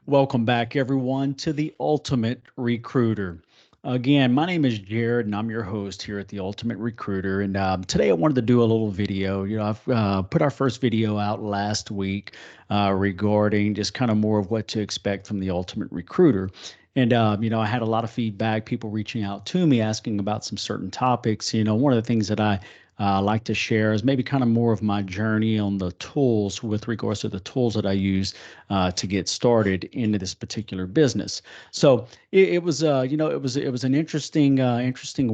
Welcome back, everyone, to the Ultimate Recruiter. Again, my name is Jerred, and I'm your host here at the Ultimate Recruiter. And today, I wanted to do a little video. I've put our first video out last week regarding just kind of more of what to expect from the Ultimate Recruiter. And I had a lot of feedback, people reaching out to me asking about some certain topics. One of the things that I like to share is maybe kind of more of my journey on the tools with regards to the tools that I use to get started into this particular business. So it was, it was an interesting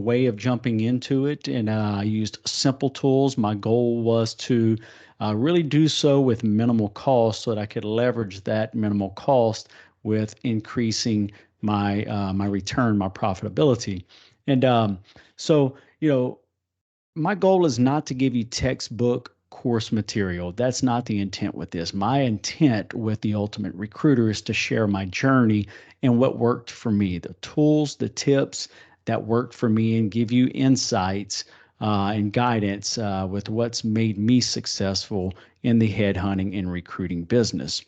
way of jumping into it, and I used simple tools. My goal was to really do so with minimal cost, so that I could leverage that minimal cost with increasing my return, my profitability, and so you know my goal is not to give you textbook course material. That's not the intent with this. My intent with the Ultimate Recruiter is to share my journey and what worked for me, the tools, the tips that worked for me, and give you insights and guidance with what's made me successful in the headhunting and recruiting business.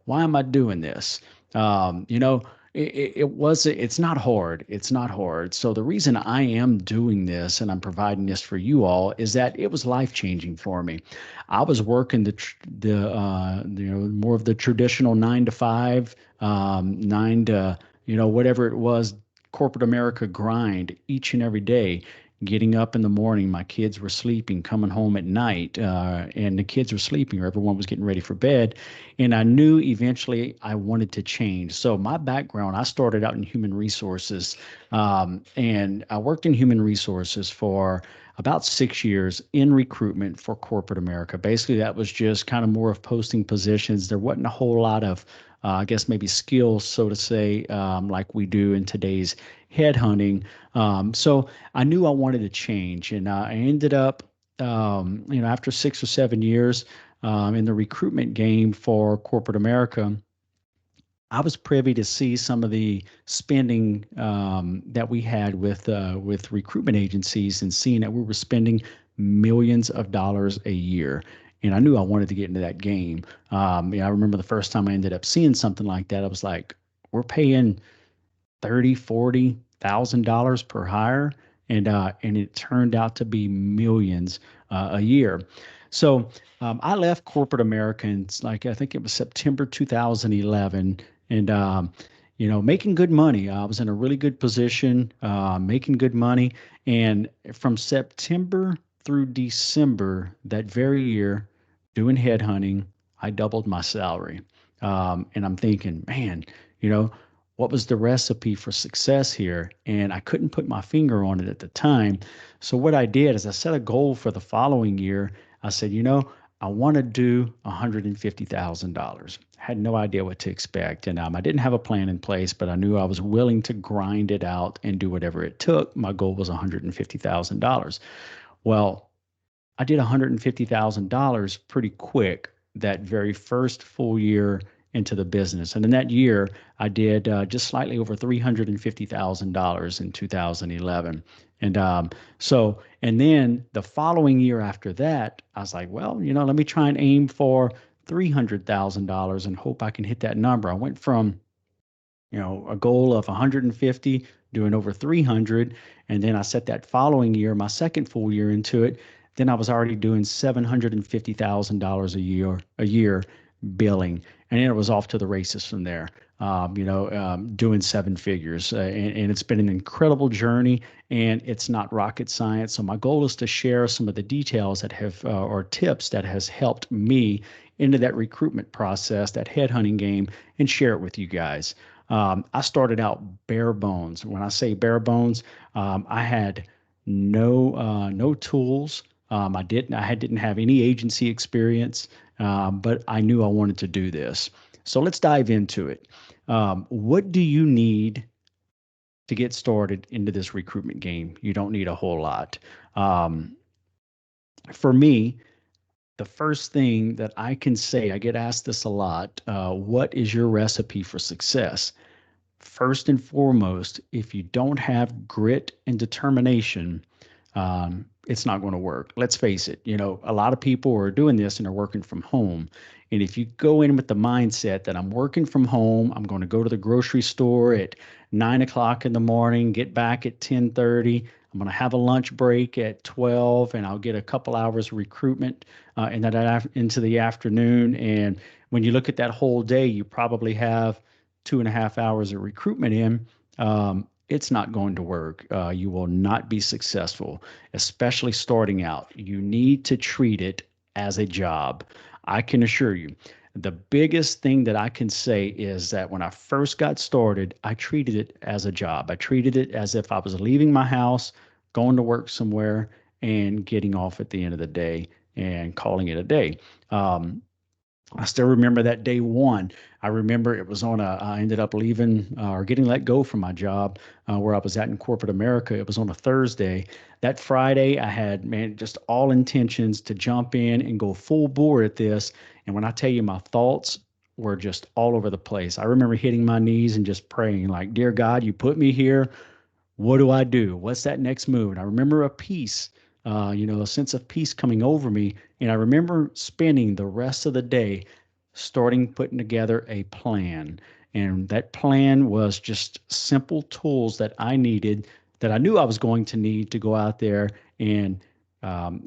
Why am I doing this? Um, you know, it's not hard. It's not hard. So the reason I am doing this and I'm providing this for you all is that it was life changing for me. I was working more of the traditional 9 to 5, nine to, whatever it was, corporate America grind each and every day. Getting up in the morning, my kids were sleeping, coming home at night, and the kids were sleeping, or everyone was getting ready for bed. And I knew eventually I wanted to change. So my background, I started out in human resources, and I worked in human resources for about 6 years in recruitment for corporate America. Basically, that was just kind of more of posting positions. There wasn't a whole lot of, I guess, maybe skills, so to say, like we do in today's headhunting. So I knew I wanted to change, and I ended up, after 6 or 7 years in the recruitment game for corporate America, I was privy to see some of the spending that we had with recruitment agencies, and seeing that we were spending millions of dollars a year. And I knew I wanted to get into that game. I remember the first time I ended up seeing something like that, I was like, we're paying 30, 40,000 dollars per hire, and it turned out to be millions a year. So I left corporate Americans, like I think it was September 2011, and making good money. I was in a really good position, making good money, and from September through December that very year, doing headhunting, I doubled my salary. And I'm thinking, man, you know, what was the recipe for success here? And I couldn't put my finger on it at the time. So what I did is I set a goal for the following year. I said, I want to do $150,000. Had no idea what to expect. And I didn't have a plan in place, but I knew I was willing to grind it out and do whatever it took. My goal was $150,000. Well, I did $150,000 pretty quick that very first full year into the business. And in that year, I did just slightly over $350,000 in 2011. And then the following year after that, I was like, well, let me try and aim for $300,000 and hope I can hit that number. I went from a goal of 150, doing over 300. And then I set that following year, my second full year into it. Then I was already doing $750,000 a year billing. And then it was off to the races from there. Doing seven figures. And it's been an incredible journey, and it's not rocket science. So my goal is to share some of the details that have, or tips that has helped me into that recruitment process, that headhunting game, and share it with you guys. I started out bare bones. When I say bare bones, I had no tools. I didn't have any agency experience, but I knew I wanted to do this. So let's dive into it. What do you need to get started into this recruitment game? You don't need a whole lot. Um, for me, the first thing that I can say, I get asked this a lot, what is your recipe for success? First and foremost, if you don't have grit and determination, it's not going to work. Let's face it. A lot of people are doing this and are working from home. And if you go in with the mindset that I'm working from home, I'm going to go to the grocery store at 9 o'clock in the morning, get back at 10:30. I'm going to have a lunch break at 12, and I'll get a couple hours of recruitment into the afternoon. And when you look at that whole day, you probably have 2.5 hours of recruitment in. It's not going to work. You will not be successful, especially starting out. You need to treat it as a job. I can assure you, the biggest thing that I can say is that when I first got started, I treated it as a job. I treated it as if I was leaving my house, going to work somewhere, and getting off at the end of the day and calling it a day. Um, I still remember that day one. I remember it was I ended up leaving or getting let go from my job where I was at in corporate America. It was on a Thursday. That Friday, I had, man, just all intentions to jump in and go full bore at this. And when I tell you, my thoughts were just all over the place. I remember hitting my knees and just praying, like, Dear God, you put me here. What do I do? What's that next move? And I remember a peace, a sense of peace coming over me. And I remember spending the rest of the day starting putting together a plan. And that plan was just simple tools that I needed, that I knew I was going to need to go out there and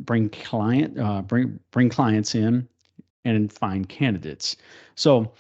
bring clients in and find candidates. So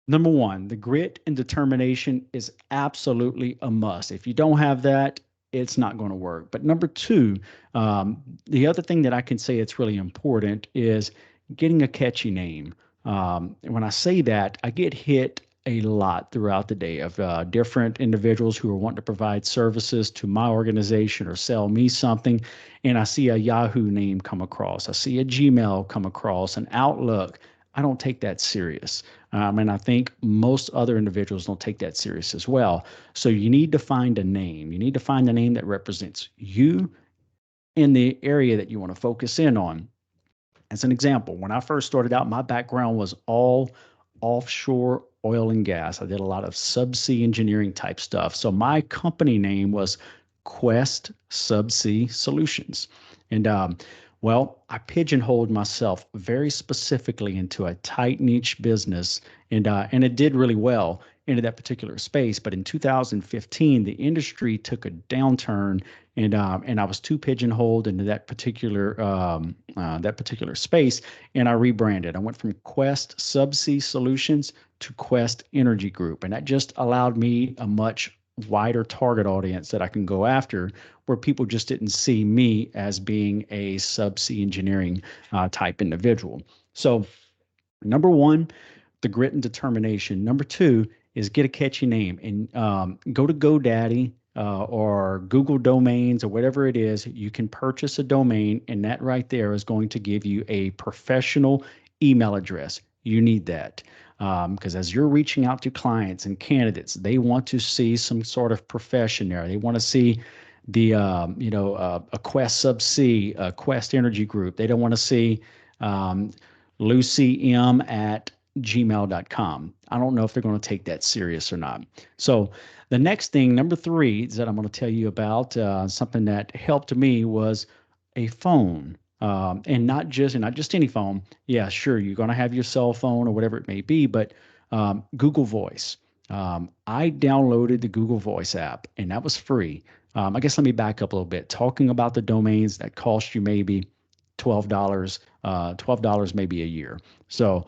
number one, the grit and determination is absolutely a must. If you don't have that, it's not going to work. But number two, the other thing that I can say it's really important is getting a catchy name. When I say that, I get hit a lot throughout the day of different individuals who are wanting to provide services to my organization or sell me something. And I see a Yahoo name come across, I see a Gmail come across, an Outlook. I don't take that serious. And I think most other individuals don't take that serious as well. So you need to find a name. You need to find a name that represents you in the area that you want to focus in on. As an example, when I first started out, my background was all offshore oil and gas. I did a lot of subsea engineering type stuff. So my company name was Quest Subsea Solutions. And well, I pigeonholed myself very specifically into a tight niche business, and it did really well into that particular space. But in 2015, the industry took a downturn, and I was too pigeonholed into that particular space, and I rebranded. I went from Quest Subsea Solutions to Quest Energy Group, and that just allowed me a much wider target audience that I can go after, where people just didn't see me as being a subsea engineering type individual. So, number one, the grit and determination. Number two is get a catchy name and go to GoDaddy or Google Domains or whatever it is. You can purchase a domain, and that right there is going to give you a professional email address. You need that because as you're reaching out to clients and candidates, they want to see some sort of profession there. They want to see a Quest Subsea, a Quest Energy Group. They don't want to see Lucy M at gmail.com. I don't know if they're going to take that serious or not. So the next thing, number three, is that I'm going to tell you about something that helped me was a phone. And not just any phone. Yeah, sure, you're going to have your cell phone or whatever it may be, but Google Voice. I downloaded the Google Voice app, and that was free. I guess let me back up a little bit. Talking about the domains that cost you maybe $12 maybe a year. So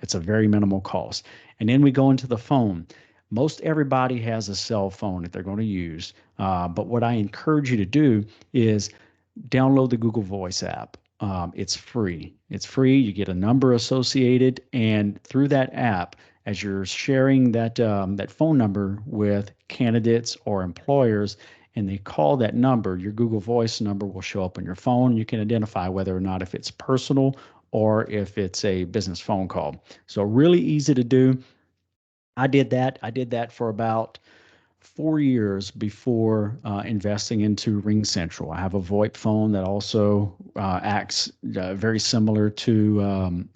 it's a very minimal cost. And then we go into the phone. Most everybody has a cell phone that they're going to use. But what I encourage you to do is download the Google Voice app. It's free. It's free. You get a number associated, and through that app, as you're sharing that phone number with candidates or employers, and they call that number, your Google Voice number will show up on your phone. You can identify whether or not if it's personal or if it's a business phone call. So really easy to do. I did that. I did that for about 4 years before investing into Ring Central. I have a VoIP phone that also acts very similar to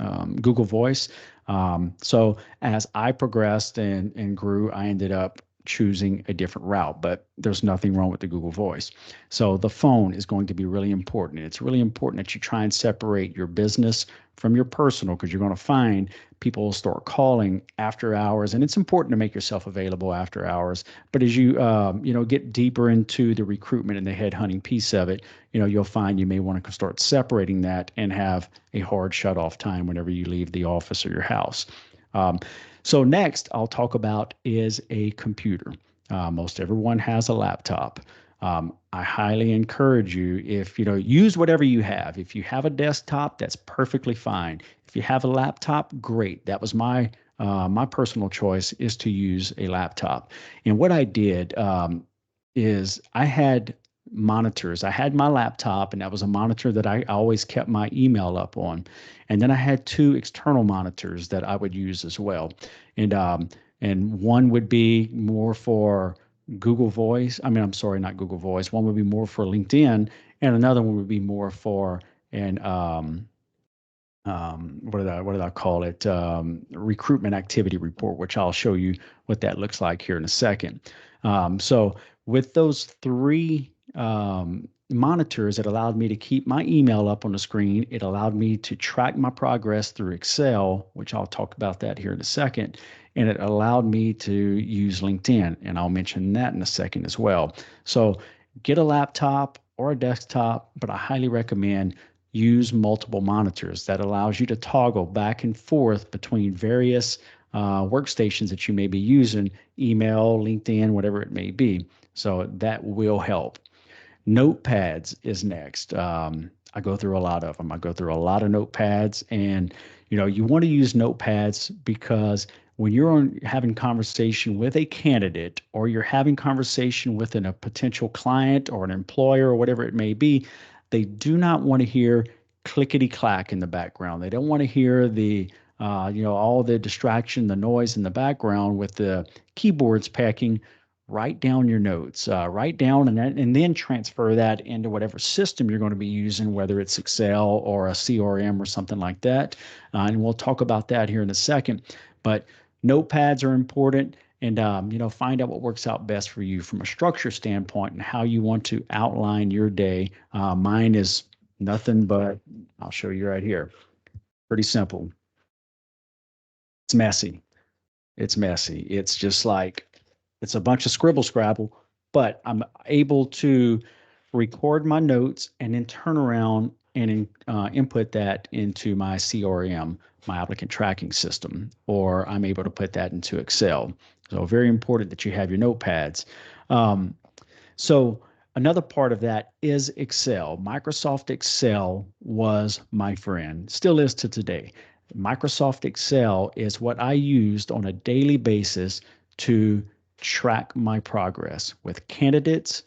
Google Voice. So as I progressed and grew, I ended up choosing a different route, but there's nothing wrong with the Google Voice. So the phone is going to be really important. It's really important that you try and separate your business from your personal, because you're going to find people will start calling after hours, and it's important to make yourself available after hours. But as you get deeper into the recruitment and the headhunting piece of it, you'll find you may want to start separating that and have a hard shut off time whenever you leave the office or your house. So next, I'll talk about is a computer. Most everyone has a laptop. I highly encourage you, if use whatever you have. If you have a desktop, that's perfectly fine. If you have a laptop, great. That was my personal choice, is to use a laptop. And what I did is I had monitors. I had my laptop, and that was a monitor that I always kept my email up on. And then I had two external monitors that I would use as well. And one would be more for Google Voice. I mean, I'm sorry, not Google Voice. One would be more for LinkedIn, and another one would be more for an what did I call it? Recruitment activity report, which I'll show you what that looks like here in a second. So with those three monitors, it allowed me to keep my email up on the screen. It allowed me to track my progress through Excel, which I'll talk about that here in a second. And it allowed me to use LinkedIn, and I'll mention that in a second as well. So get a laptop or a desktop, but I highly recommend use multiple monitors. That allows you to toggle back and forth between various workstations that you may be using, email, LinkedIn, whatever it may be. So that will help. Notepads is next. I go through a lot of them. I go through a lot of notepads, and you want to use notepads because when you're having conversation with a candidate, or you're having conversation with a potential client or an employer or whatever it may be, they do not want to hear clickety clack in the background. They don't want to hear the all the distraction, the noise in the background with the keyboards packing. Write down your notes, write down, and then transfer that into whatever system you're going to be using, whether it's Excel or a CRM or something like that. And we'll talk about that here in a second. But notepads are important, and find out what works out best for you from a structure standpoint and how you want to outline your day. Mine is nothing but, I'll show you right here. Pretty simple. It's messy. It's messy. It's just like, it's a bunch of scribble scrabble, but I'm able to record my notes and then turn around and input that into my CRM, my applicant tracking system, or I'm able to put that into Excel. So very important that you have your notepads. So another part of that is Excel. Microsoft Excel was my friend, still is to today. Microsoft Excel is what I used on a daily basis to track my progress with candidates,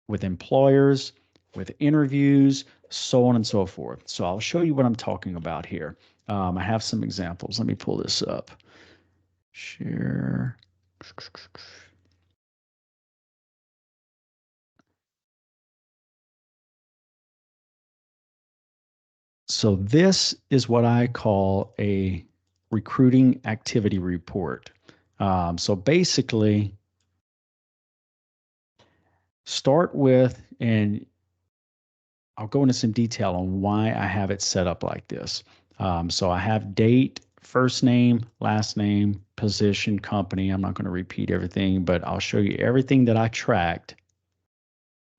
with employers, with interviews, so on and so forth. So I'll show you what I'm talking about here. I have some examples. Let me pull this up. Share. So this is what I call a recruiting activity report. So basically, start with, and I'll go into some detail on why I have it set up like this. So I have date, first name, last name, position, company. I'm not going to repeat everything, but I'll show you everything that I tracked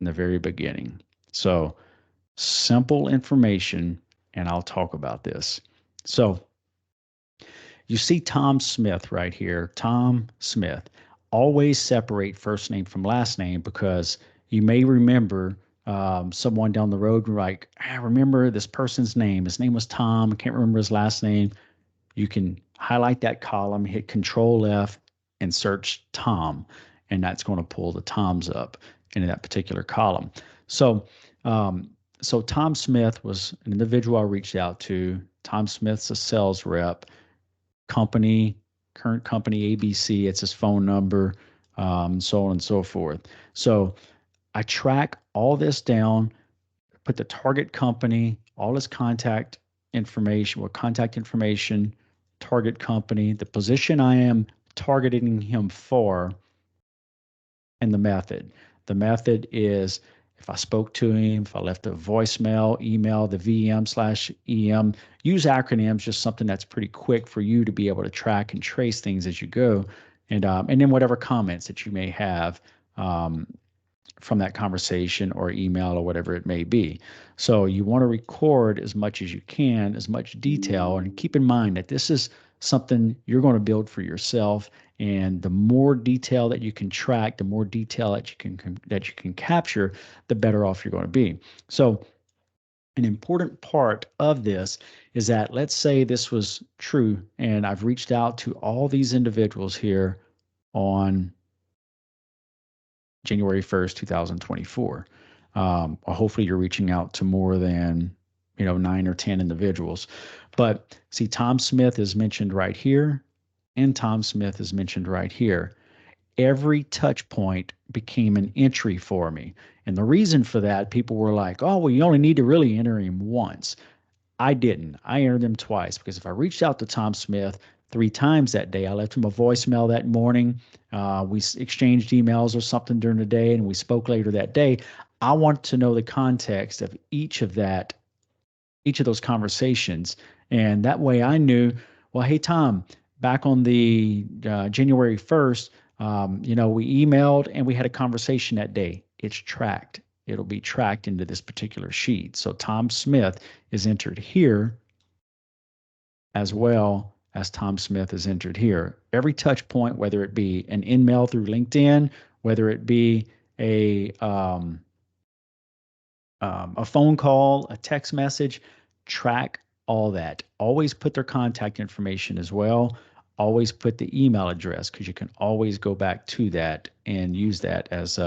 in the very beginning. So simple information, and I'll talk about this. So you see Tom Smith right here. Tom Smith. Always separate first name from last name, because you may remember someone down the road like, I remember this person's name. His name was Tom. I can't remember his last name. You can highlight that column, hit Control F, and search Tom, and that's going to pull the Toms up into that particular column. So, so Tom Smith was an individual I reached out to. Tom Smith's a sales rep. Company, current company ABC, it's his phone number, so on and so forth. So I track all this down, put the target company, all his contact information, target company, the position I am targeting him for, and the method. The method is if I spoke to him, if I left a voicemail, email, the VM/EM, use acronyms, just something that's pretty quick for you to be able to track and trace things as you go. And then whatever comments that you may have um, from that conversation or email or whatever it may be. So you want to record as much as you can, as much detail, and keep in mind that this is something you're going to build for yourself. And the more detail that you can track, the more detail that you can capture, the better off you're going to be. So an important part of this is that, let's say this was true and I've reached out to all these individuals here on January 1st, 2024. Hopefully you're reaching out to more than 9 or 10 individuals. But see, Tom Smith is mentioned right here, and Tom Smith is mentioned right here. Every touch point became an entry for me. And the reason for that, people were like, oh, well, you only need to really enter him once. I didn't. I entered him twice because if I reached out to Tom Smith 3 times that day, I left him a voicemail that morning. We exchanged emails or something during the day, and we spoke later that day. I want to know the context of each of those conversations, and that way I knew. Well, hey Tom, back on the January 1st, we emailed and we had a conversation that day. It's tracked. It'll be tracked into this particular sheet. So Tom Smith is entered here as well as Tom Smith is entered here. Every touch point, whether it be an email through LinkedIn, whether it be a phone call, a text message, track all that. Always put their contact information as well. Always put the email address because you can always go back to that and use that as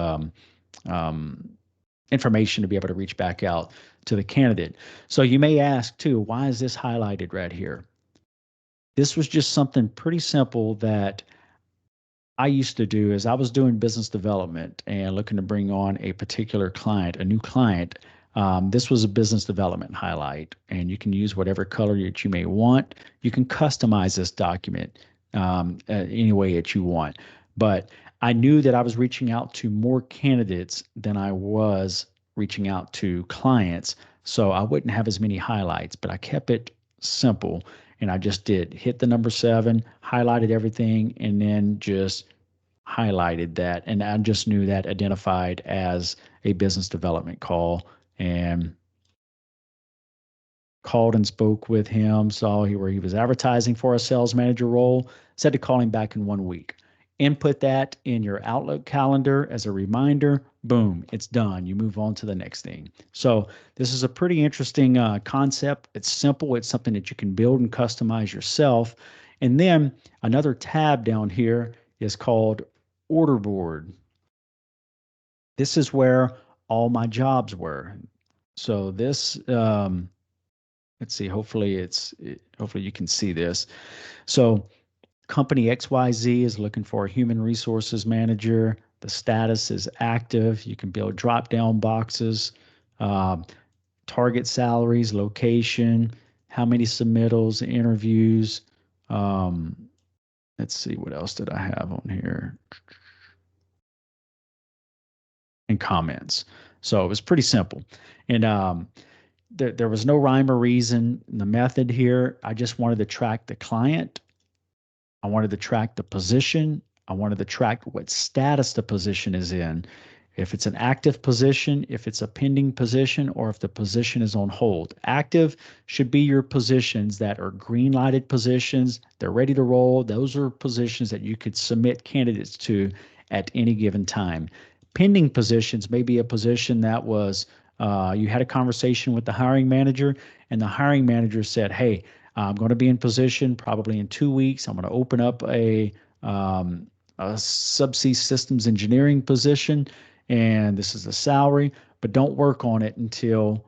information to be able to reach back out to the candidate. So you may ask too, why is this highlighted right here? This was just something pretty simple that I used to do as I was doing business development and looking to bring on a particular client, a new client. This was a business development highlight, and you can use whatever color that you may want. You can customize this document any way that you want. But I knew that I was reaching out to more candidates than I was reaching out to clients, so I wouldn't have as many highlights, but I kept it simple. And I just did hit the number 7, highlighted everything, and then just highlighted that. And I just knew that identified as a business development call, and called and spoke with him, saw where he was advertising for a sales manager role, said to call him back in 1 week. Input that in your Outlook calendar as a reminder. Boom, it's done. You move on to the next thing. So this is a pretty interesting concept. It's simple. It's something that you can build and customize yourself. And then another tab down here is called Order Board. This is where all my jobs were. So this, let's see, hopefully you can see this. So company XYZ is looking for a human resources manager. The status is active. You can build drop-down boxes, target salaries, location, how many submittals, interviews. Let's see, what else did I have on here? And comments. So it was pretty simple. And there was no rhyme or reason in the method here. I just wanted to track the client. I wanted to track the position. I wanted to track what status the position is in. If it's an active position, if it's a pending position, or if the position is on hold. Active should be your positions that are green lighted positions. They're ready to roll. Those are positions that you could submit candidates to at any given time. Pending positions may be a position that was you had a conversation with the hiring manager, and the hiring manager said, hey, I'm going to be in position probably in 2 weeks. I'm going to open up a subsea systems engineering position, and this is the salary, but don't work on it until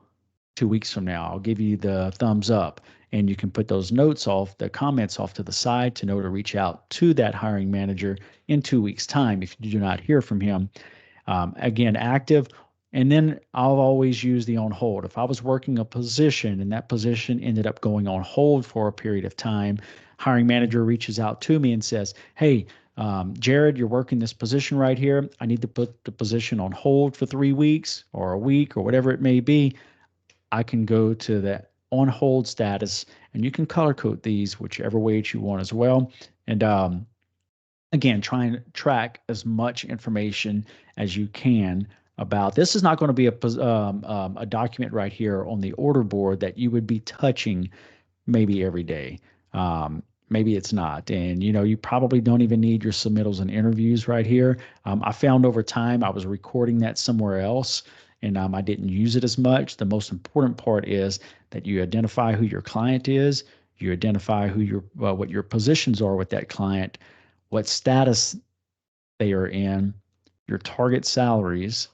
2 weeks from now. I'll give you the thumbs up, and you can put those notes off, the comments off to the side to know to reach out to that hiring manager in 2 weeks' time if you do not hear from him. Again, active. And then I'll always use the on hold. If I was working a position and that position ended up going on hold for a period of time, hiring manager reaches out to me and says, hey, Jerred, you're working this position right here. I need to put the position on hold for 3 weeks or a week or whatever it may be. I can go to the on hold status, and you can color code these whichever way you want as well. And again, try and track as much information as you can about this. Is not going to be a document right here on the order board that you would be touching maybe every day. Maybe it's not. And, you probably don't even need your submittals and interviews right here. I found over time I was recording that somewhere else, and I didn't use it as much. The most important part is that you identify who your client is, you identify what your positions are with that client, what status they are in, your target salaries,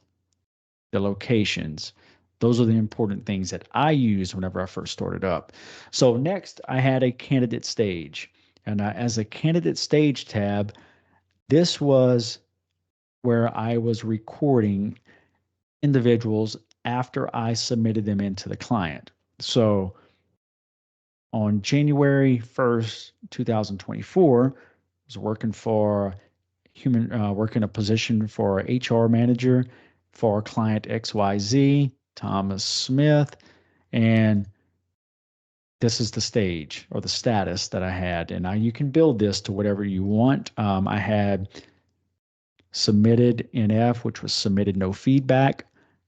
the locations. Those are the important things that I used whenever I first started up. So next, I had a candidate stage. And as a candidate stage tab, this was where I was recording individuals after I submitted them into the client. So on January 1st, 2024, I was working a position for HR manager for client XYZ, Thomas Smith, and this is the stage or the status that I had. And now you can build this to whatever you want. I had submitted NF, which was submitted no feedback,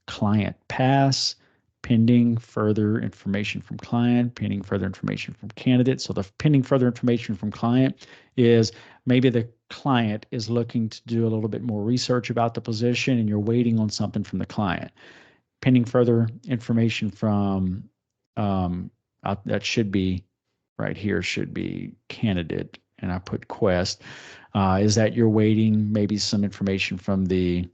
client pass, pending further information from client, pending further information from candidate. So the pending further information from client is maybe the client is looking to do a little bit more research about the position and you're waiting on something from the client. Pending further information from that should be right here, should be candidate, and I put quest, is that you're waiting maybe some information from the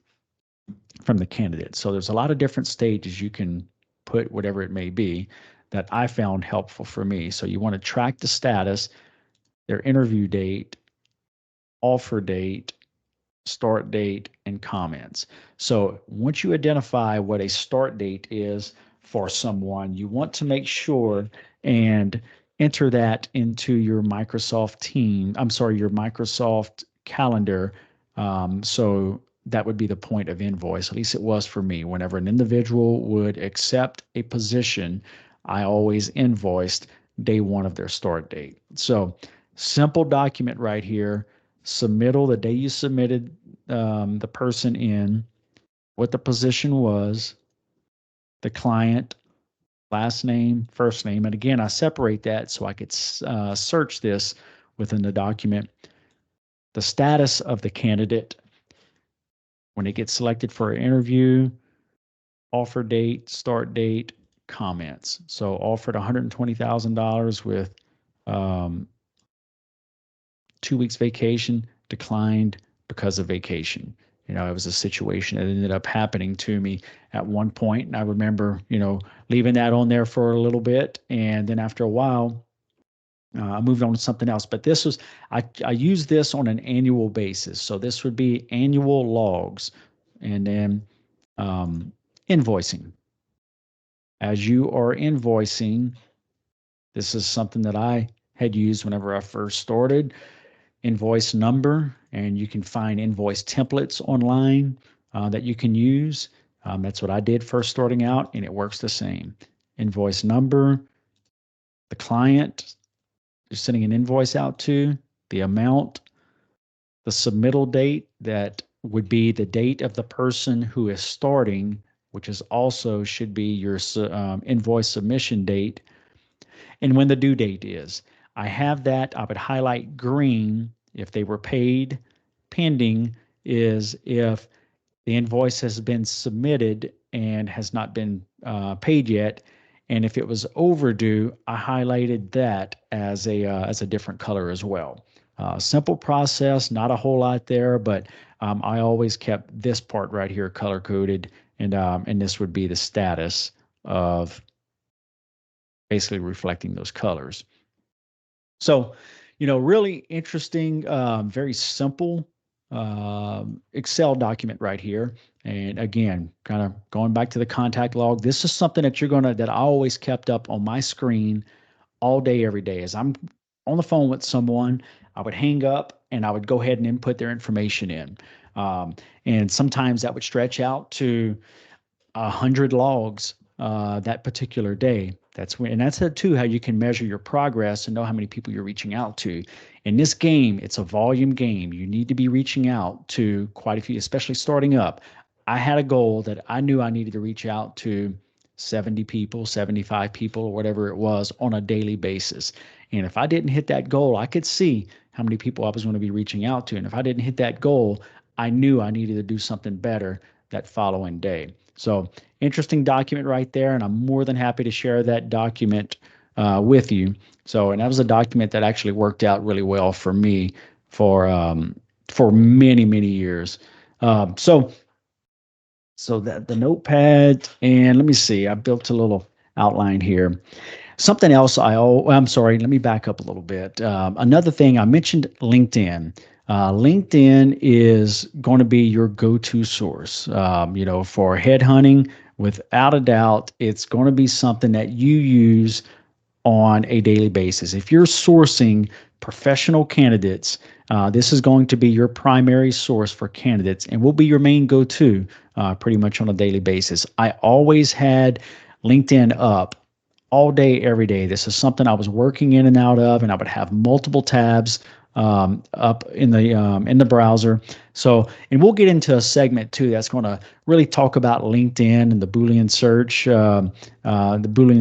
candidate. So there's a lot of different stages you can put whatever it may be that I found helpful for me. So you want to track the status, their interview date, offer date, start date, and comments. So once you identify what a start date is for someone, you want to make sure and enter that into your Microsoft your Microsoft calendar. So that would be the point of invoice. At least it was for me. Whenever an individual would accept a position, I always invoiced day one of their start date. So simple document right here. Submittal, the day you submitted the person in, what the position was, the client, last name, first name. And again, I separate that so I could search this within the document. The status of the candidate when it gets selected for an interview, offer date, start date, comments. So offered $120,000 with 2 weeks vacation, declined because of vacation. It was a situation that ended up happening to me at one point. And I remember, leaving that on there for a little bit. And then after a while, I moved on to something else. But this was, I used this on an annual basis. So this would be annual logs and then invoicing. As you are invoicing, this is something that I had used whenever I first started. Invoice number, and you can find invoice templates online that you can use. That's what I did first starting out, and it works the same. Invoice number, the client you're sending an invoice out to, the amount, the submittal date, that would be the date of the person who is starting, which is also should be your invoice submission date, and when the due date is. I have that. I would highlight green if they were paid. Pending is if the invoice has been submitted and has not been paid yet. And if it was overdue, I highlighted that as a different color as well. Simple process, not a whole lot there, but I always kept this part right here color coded, and this would be the status of basically reflecting those colors. So, really interesting, very simple Excel document right here. And again, kind of going back to the contact log, this is something that I always kept up on my screen all day, every day. As I'm on the phone with someone, I would hang up and I would go ahead and input their information in. And sometimes that would stretch out to 100 logs that particular day. And that's too how you can measure your progress and know how many people you're reaching out to. In this game, it's a volume game. You need to be reaching out to quite a few, especially starting up. I had a goal that I knew I needed to reach out to 70 people, 75 people, or whatever it was on a daily basis. And if I didn't hit that goal, I could see how many people I was going to be reaching out to. And if I didn't hit that goal, I knew I needed to do something better that following day. So interesting document right there, and I'm more than happy to share that document with you. So, and that was a document that actually worked out really well for me for many, many years. So that the notepad, and let me see, I built a little outline here. Something else I'm sorry, let me back up a little bit. Another thing, I mentioned LinkedIn. LinkedIn is going to be your go-to source, for headhunting. Without a doubt, it's going to be something that you use on a daily basis. If you're sourcing professional candidates, this is going to be your primary source for candidates and will be your main go-to pretty much on a daily basis. I always had LinkedIn up all day, every day. This is something I was working in and out of, and I would have multiple tabs up in the browser. So, and we'll get into a segment too that's going to really talk about LinkedIn and the Boolean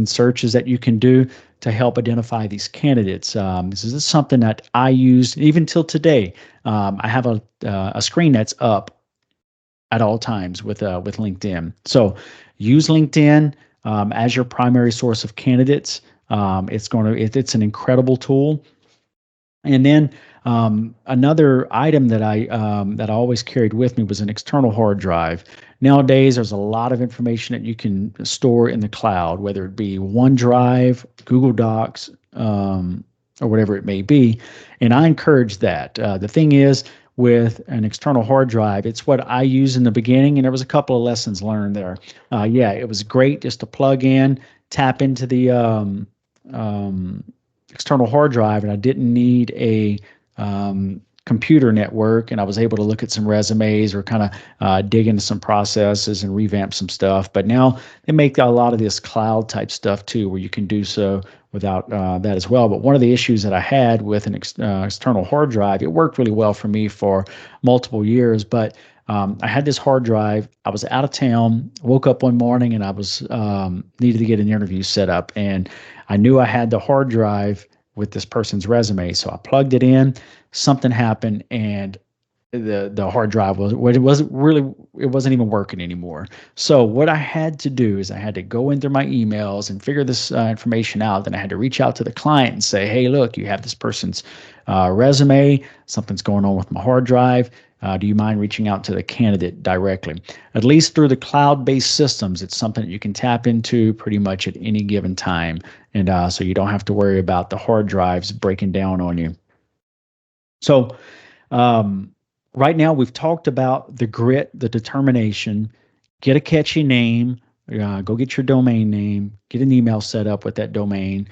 searches that you can do to help identify these candidates. This is something that I use even till today. I have a screen that's up at all times with LinkedIn. So, use LinkedIn as your primary source of candidates. It's an incredible tool. And then another item that I always carried with me was an external hard drive. Nowadays, there's a lot of information that you can store in the cloud, whether it be OneDrive, Google Docs, or whatever it may be. And I encourage that. The thing is, with an external hard drive, it's what I used in the beginning, and there was a couple of lessons learned there. It was great just to plug in, tap into the external hard drive, and I didn't need a computer network, and I was able to look at some resumes or kind of dig into some processes and revamp some stuff. But now they make a lot of this cloud type stuff too, where you can do so without that as well. But one of the issues that I had with an external hard drive, it worked really well for me for multiple years, but I had this hard drive. I was out of town, woke up one morning, and I was needed to get an interview set up, and I knew I had the hard drive with this person's resume, so I plugged it in. Something happened, and the hard drive wasn't even working anymore. So what I had to do is I had to go in through my emails and figure this information out. Then I had to reach out to the client and say, hey, look, you have this person's resume. Something's going on with my hard drive. Do you mind reaching out to the candidate directly? At least through the cloud-based systems, it's something that you can tap into pretty much at any given time. And so you don't have to worry about the hard drives breaking down on you. So right now we've talked about the grit, the determination, get a catchy name, go get your domain name, get an email set up with that domain,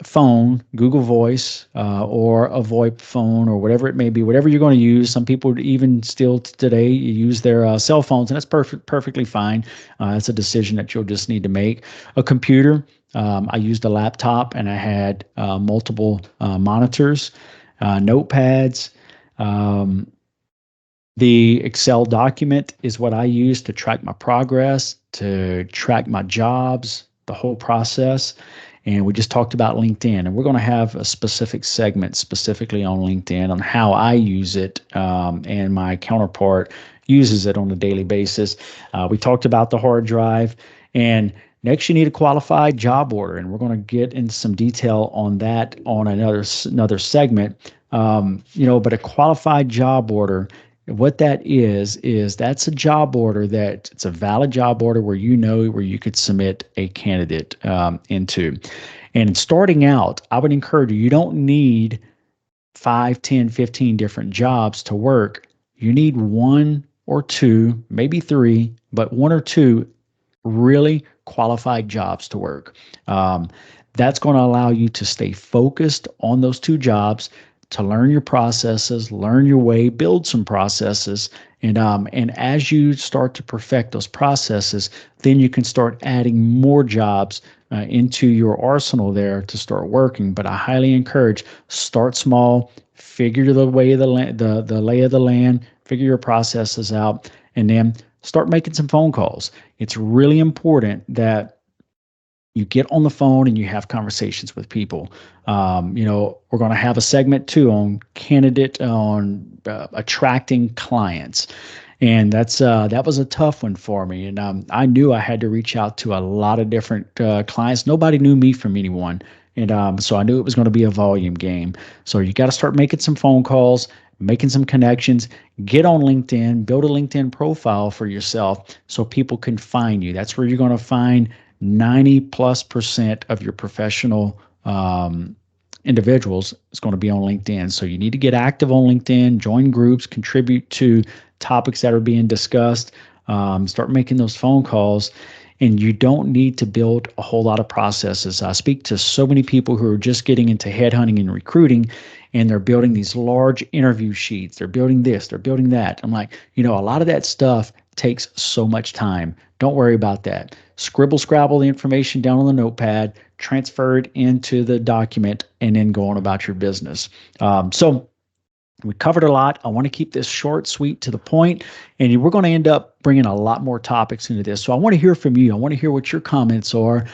phone, Google Voice, or a VoIP phone, or whatever it may be, whatever you're going to use. Some people even still today use their cell phones, and that's perfectly fine. It's a decision that you'll just need to make. A computer, I used a laptop, and I had multiple monitors, notepads. The Excel document is what I use to track my progress, to track my jobs, the whole process. And we just talked about LinkedIn, and we're going to have a specific segment specifically on LinkedIn on how I use it, and my counterpart uses it on a daily basis. We talked about the hard drive, and next you need a qualified job order, and we're going to get into some detail on that on another segment. But a qualified job order, what that is that's a job order that it's a valid job order where you could submit a candidate into. And starting out, I would encourage you don't need 5, 10, 15 different jobs to work. You need 1 or 2, maybe 3, but 1 or 2 really qualified jobs to work. That's going to allow you to stay focused on those 2 jobs, to learn your processes, learn your way, build some processes. And as you start to perfect those processes, then you can start adding more jobs into your arsenal there to start working. But I highly encourage, start small, figure the way of the lay of the land, figure your processes out, and then start making some phone calls. It's really important that you get on the phone and you have conversations with people. We're going to have a segment too on attracting clients. And that was a tough one for me. And I knew I had to reach out to a lot of different clients. Nobody knew me from anyone. And so I knew it was going to be a volume game. So you got to start making some phone calls, making some connections, get on LinkedIn, build a LinkedIn profile for yourself so people can find you. That's where you're going to find 90+% of your professional individuals is going to be on LinkedIn. So you need to get active on LinkedIn, join groups, contribute to topics that are being discussed, start making those phone calls. And you don't need to build a whole lot of processes. I speak to so many people who are just getting into headhunting and recruiting, and they're building these large interview sheets. They're building this, they're building that. I'm like, a lot of that stuff takes so much time. Don't worry about that. Scrabble the information down on the notepad, transfer it into the document, and then go on about your business. So we covered a lot. I want to keep this short, sweet, to the point, and we're going to end up bringing a lot more topics into this. So I want to hear from you. I want to hear what your comments are,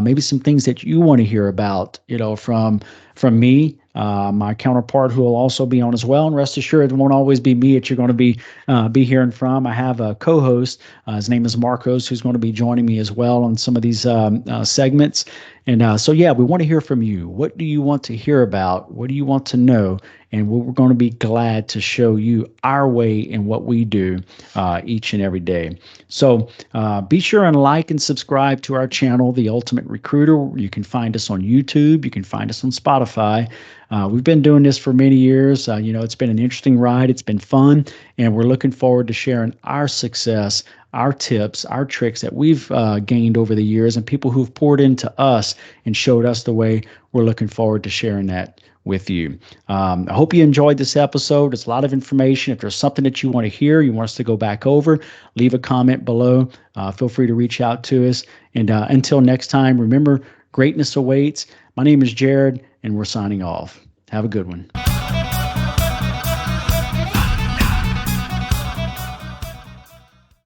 maybe some things that you want to hear about, from me, my counterpart who will also be on as well. And rest assured, it won't always be me that you're going to be hearing from. I have a co-host. His name is Marcos, who's going to be joining me as well on some of these segments. And so, yeah, we want to hear from you. What do you want to hear about? What do you want to know? And we're going to be glad to show you our way and what we do each and every day. So be sure and like and subscribe to our channel, The Ultimate Recruiter. You can find us on YouTube. You can find us on Spotify. We've been doing this for many years. It's been an interesting ride. It's been fun. And we're looking forward to sharing our success, our tips, our tricks that we've gained over the years, and people who've poured into us and showed us the way. We're looking forward to sharing that with you. I hope you enjoyed this episode. It's a lot of information. If there's something that you want to hear, you want us to go back over, leave a comment below. Feel free to reach out to us. And until next time, remember, greatness awaits. My name is Jerred, and we're signing off. Have a good one.